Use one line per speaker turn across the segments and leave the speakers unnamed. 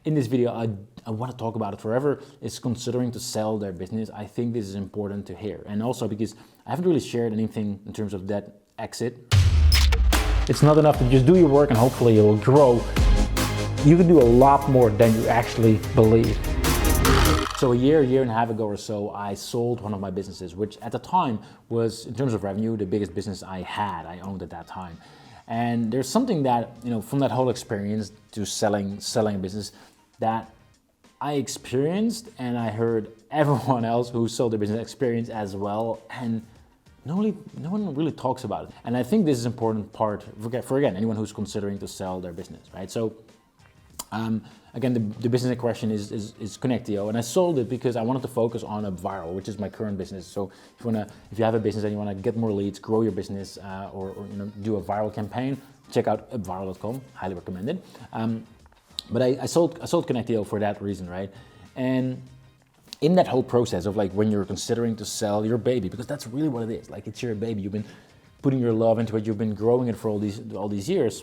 in this video, I want to talk about it forever, is considering to sell their business. I think this is important to hear. And also because I haven't really shared anything in terms of that exit. It's not enough to just do your work and hopefully you'll grow. You can do a lot more than you actually believe. So a year and a half ago or so, I sold one of my businesses, which at the time was, in terms of revenue, the biggest business I owned at that time. And there's something that, from that whole experience to selling a business that I experienced, and I heard everyone else who sold their business experience as well, and no one really talks about it. And I think this is an important part for again, anyone who's considering to sell their business, right? So again, the business in question is Connectio, and I sold it because I wanted to focus on a viral, which is my current business. So if you have a business and you want to get more leads, grow your business, or do a viral campaign, check out upviral.com. Highly recommended. But I sold Connectio for that reason, right? And in that whole process of like when you're considering to sell your baby, because that's really what it is. Like, it's your baby. You've been putting your love into it. You've been growing it for all these years.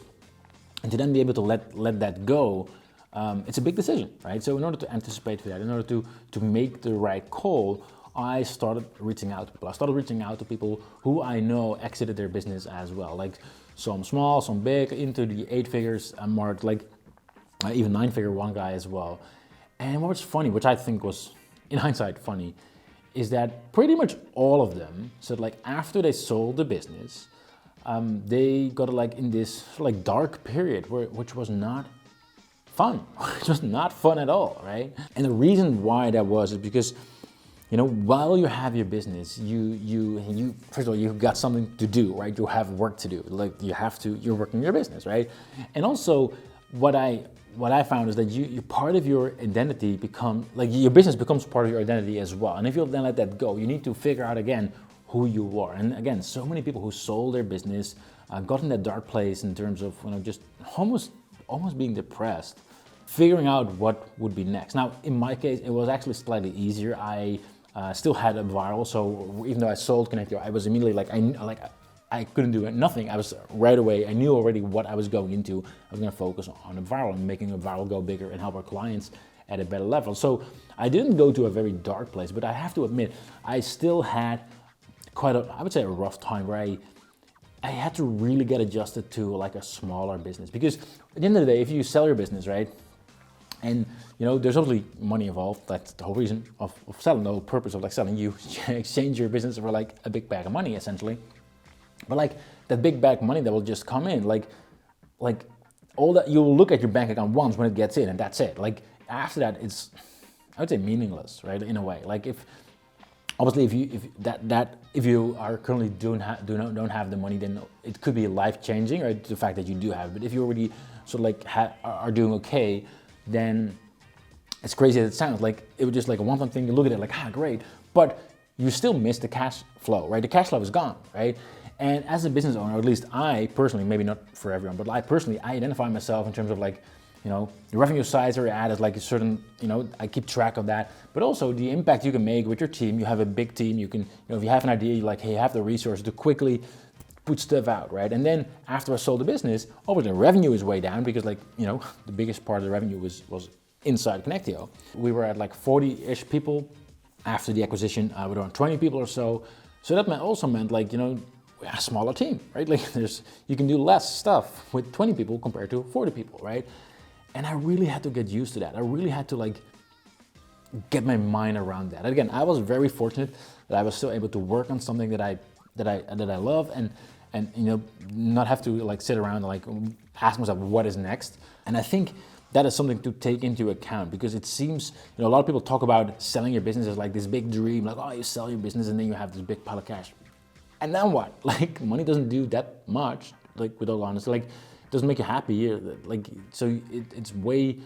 And to then be able to let that go, it's a big decision, right? So in order to anticipate for that, in order to make the right call, I started reaching out to people. I started reaching out to people who I know exited their business as well. Like some small, some big, into the 8 figures mark, like even 9-figure one guy as well. And what was funny, which I think was, in hindsight, funny, is that pretty much all of them said like after they sold the business, they got like in this like dark period which was not fun. Which was not fun at all, right? And the reason why that was is because, while you have your business, you first of all, you've got something to do, right? You have work to do. Like you're working your business, right? And also what I found is that you part of your identity your business becomes part of your identity as well. And if you then let that go, you need to figure out again who you are. And again, so many people who sold their business got in that dark place in terms of just almost being depressed, figuring out what would be next. Now, in my case, it was actually slightly easier. I still had a viral, so even though I sold Connectio, I was immediately I couldn't do nothing. I was right away, I knew already what I was going into. I was gonna focus on a viral and making a viral go bigger and help our clients at a better level. So I didn't go to a very dark place, but I have to admit, I still had I would say a rough time where I had to really get adjusted to like a smaller business. Because at the end of the day, if you sell your business, right, and there's obviously money involved. That's the whole reason of selling, the whole purpose of like selling. You exchange your business for like a big bag of money, essentially. But like that big bag of money that will just come in, like all that, you'll look at your bank account once when it gets in, and that's it. Like after that, it's, I would say, meaningless, right? In a way, like if you are currently don't have the money, then it could be life changing, right? The fact that you do have it. But if you already sort of like are doing okay, then as crazy as it sounds, like it was just like a one-time thing. You look at it like, great, but you still miss the cash flow, right? The cash flow is gone, right? And as a business owner, or at least I personally, maybe not for everyone, but I identify myself in terms of like, the revenue size or ad is like a certain, I keep track of that, but also the impact you can make with your team. You have a big team, you can, if you have an idea, you like, hey, you have the resources to quickly put stuff out, right? And then after I sold the business, obviously the revenue is way down because like, the biggest part of the revenue was inside Connectio. We were at like 40-ish people after the acquisition, we were around 20 people or so. So that also meant like, a smaller team, right? Like you can do less stuff with 20 people compared to 40 people, right? And I really had to get used to that. I really had to like get my mind around that. Again, I was very fortunate that I was still able to work on something that I love and not have to like sit around and like ask myself what is next. And I think that is something to take into account because it seems, a lot of people talk about selling your business as like this big dream, like, oh, you sell your business and then you have this big pile of cash. And then what? Like money doesn't do that much, like with all honesty, like it doesn't make you happy. Like, so it's way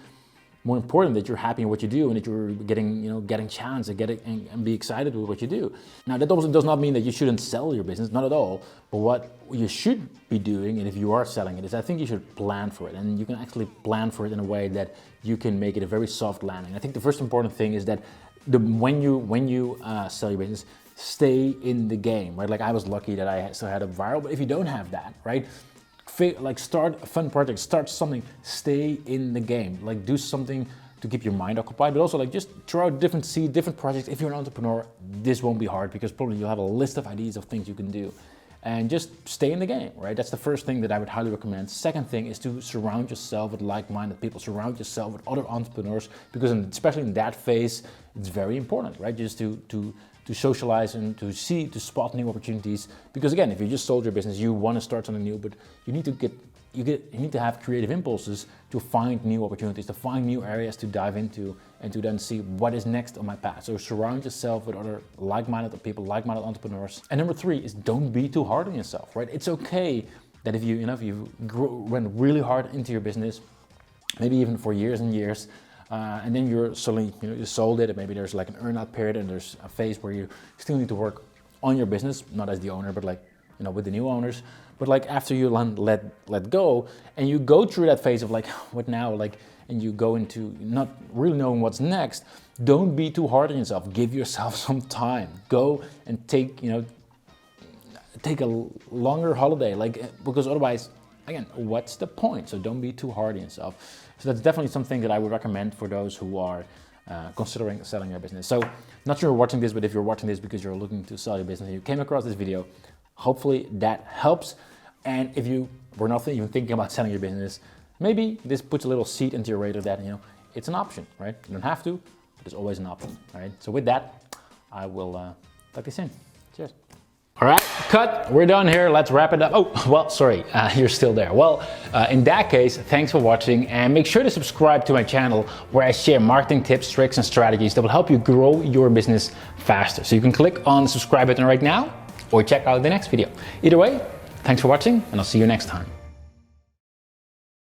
more important that you're happy in what you do and that you're getting chance and and be excited with what you do. Now that also does not mean that you shouldn't sell your business, not at all. But what you should be doing, and if you are selling it, is I think you should plan for it, and you can actually plan for it in a way that you can make it a very soft landing. I think the first important thing is that when you sell your business, stay in the game, right? Like I was lucky that I still had a viral, but if you don't have that, right? Like start a fun project, start something, stay in the game, like do something to keep your mind occupied, but also like just try out different projects. If you're an entrepreneur, this won't be hard because probably you'll have a list of ideas of things you can do. And just stay in the game, right? That's the first thing that I would highly recommend. Second thing is to surround yourself with like-minded people, surround yourself with other entrepreneurs, because especially in that phase, it's very important, right? Just to socialize and to spot new opportunities. Because again, if you just sold your business, you want to start something new, but you need to have creative impulses to find new opportunities, to find new areas to dive into, and to then see what is next on my path. So surround yourself with other like-minded people, like-minded entrepreneurs. And number 3 is don't be too hard on yourself, right? It's okay that if you went really hard into your business, maybe even for years and years, and then you're suddenly, you sold it, and maybe there's like an earn-out period, and there's a phase where you still need to work on your business, not as the owner, but like, with the new owners. But like after you let go, and you go through that phase of like, what now? Like, and you go into not really knowing what's next, don't be too hard on yourself. Give yourself some time. Go and take a longer holiday, because otherwise, again, what's the point? So don't be too hard on yourself. So that's definitely something that I would recommend for those who are considering selling your business. So not sure you're watching this, but if you're watching this because you're looking to sell your business and you came across this video, hopefully that helps. And if you were not even thinking about selling your business, maybe this puts a little seed into your radar that, it's an option, right? You don't have to, but it's always an option, all right? So with that, I will talk to you soon. Cheers. All right, cut, we're done here. Let's wrap it up. Oh, well, sorry, you're still there. Well, in that case, thanks for watching, and make sure to subscribe to my channel where I share marketing tips, tricks, and strategies that will help you grow your business faster. So you can click on the subscribe button right now or check out the next video. Either way, thanks for watching, and I'll see you next time.